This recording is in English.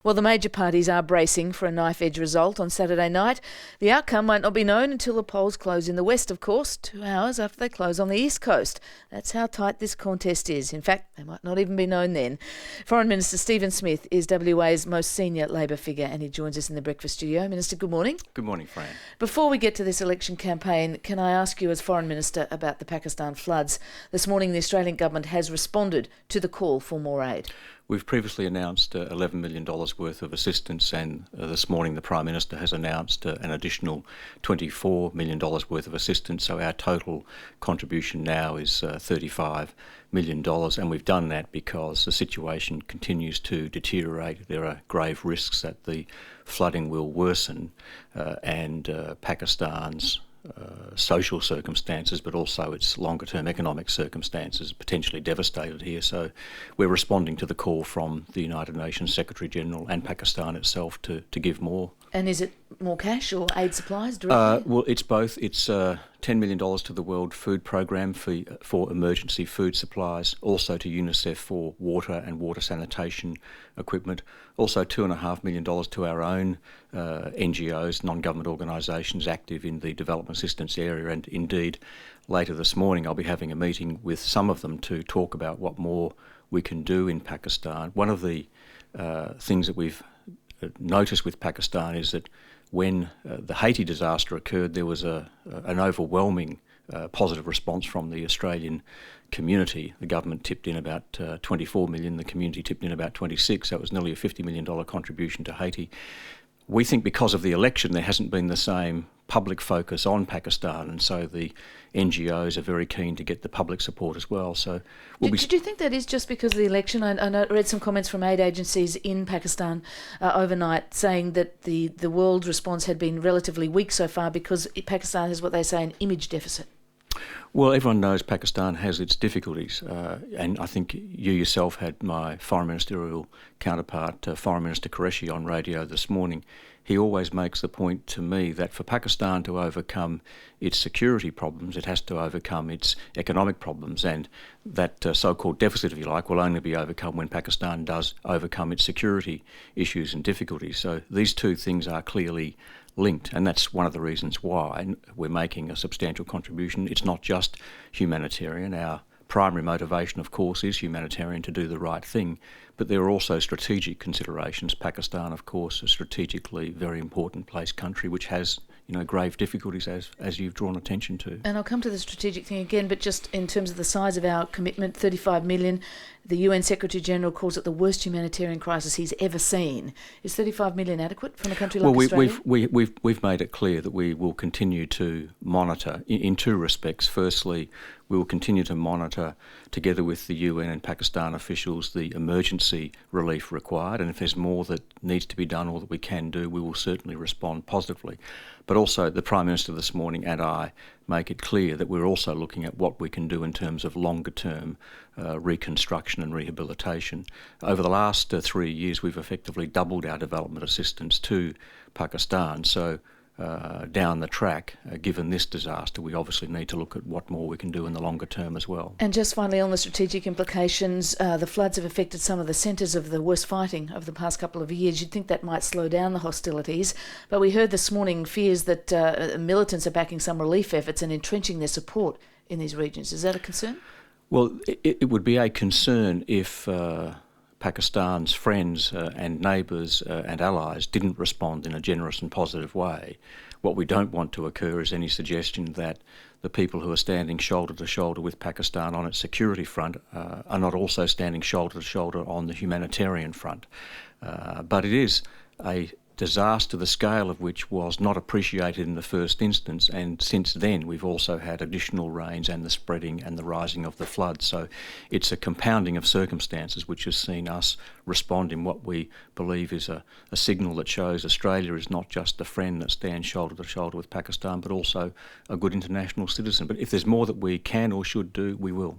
Well, the major parties are bracing for a knife-edge result on Saturday night. The outcome might not be known until the polls close in the west, of course, 2 hours after they close on the east coast. That's how tight this contest is. In fact, they might not even be known then. Foreign Minister Stephen Smith is WA's most senior Labor figure, and he joins us in the breakfast studio. Minister, good morning. Good morning, Fran. Before we get to this election campaign, can I ask you as Foreign Minister about the Pakistan floods? This morning, the Australian government has responded to the call for more aid. We've previously announced $11 million worth of assistance, and this morning the Prime Minister has announced an additional $24 million worth of assistance. So our total contribution now is $35 million, and we've done that because the situation continues to deteriorate. There are grave risks that the flooding will worsen, and Pakistan's social circumstances, but also its longer-term economic circumstances potentially devastated here. So we're responding to the call from the United Nations Secretary-General and Pakistan itself to give more. And is it more cash or aid supplies directly? Well, it's both. It's $10 million to the World Food Programme for emergency food supplies, also to UNICEF for water and water sanitation equipment, also $2.5 million to our own NGOs, non-government organisations active in the development assistance area. And indeed, later this morning I'll be having a meeting with some of them to talk about what more we can do in Pakistan. One of the things that we've noticed with Pakistan is that when the Haiti disaster occurred, there was an overwhelming positive response from the Australian community. The government tipped in about 24 million, the community tipped in about 26, so it was nearly a $50 million contribution to Haiti. We think because of the election there hasn't been the same public focus on Pakistan, and so the NGOs are very keen to get the public support as well. So, do you think that is just because of the election? I read some comments from aid agencies in Pakistan overnight saying that the world response had been relatively weak so far because Pakistan has what they say an image deficit. Well, everyone knows Pakistan has its difficulties, and I think you yourself had my foreign ministerial counterpart, Foreign Minister Qureshi, on radio this morning. He always makes the point to me that for Pakistan to overcome its security problems, it has to overcome its economic problems, and that so-called deficit, if you like, will only be overcome when Pakistan does overcome its security issues and difficulties. So these two things are clearly linked, and that's one of the reasons why we're making a substantial contribution. It's not just humanitarian. Our primary motivation, of course, is humanitarian, to do the right thing, but there are also strategic considerations. Pakistan, of course, a strategically very important place country which has grave difficulties as you've drawn attention to. And I'll come to the strategic thing again, but just in terms of the size of our commitment, 35 million, the UN Secretary-General calls it the worst humanitarian crisis he's ever seen. Is 35 million adequate from a country like Australia? We've made it clear that we will continue to monitor in two respects. Firstly, we will continue to monitor, together with the UN and Pakistan officials, the emergency relief required, and if there's more that needs to be done or that we can do, we will certainly respond positively. But also the Prime Minister this morning and I make it clear that we're also looking at what we can do in terms of longer-term reconstruction and rehabilitation. Over the last 3 years, we've effectively doubled our development assistance to Pakistan. So down the track, given this disaster, we obviously need to look at what more we can do in the longer term as well. And just finally on the strategic implications, the floods have affected some of the centres of the worst fighting of the past couple of years. You'd think that might slow down the hostilities, but we heard this morning fears that militants are backing some relief efforts and entrenching their support in these regions. Is that a concern? Well, it would be a concern if Pakistan's friends and neighbours and allies didn't respond in a generous and positive way. What we don't want to occur is any suggestion that the people who are standing shoulder to shoulder with Pakistan on its security front are not also standing shoulder to shoulder on the humanitarian front. But it is a disaster, the scale of which was not appreciated in the first instance, and since then we've also had additional rains and the spreading and the rising of the flood. So it's a compounding of circumstances which has seen us respond in what we believe is a signal that shows Australia is not just a friend that stands shoulder to shoulder with Pakistan, but also a good international citizen. But if there's more that we can or should do, we will.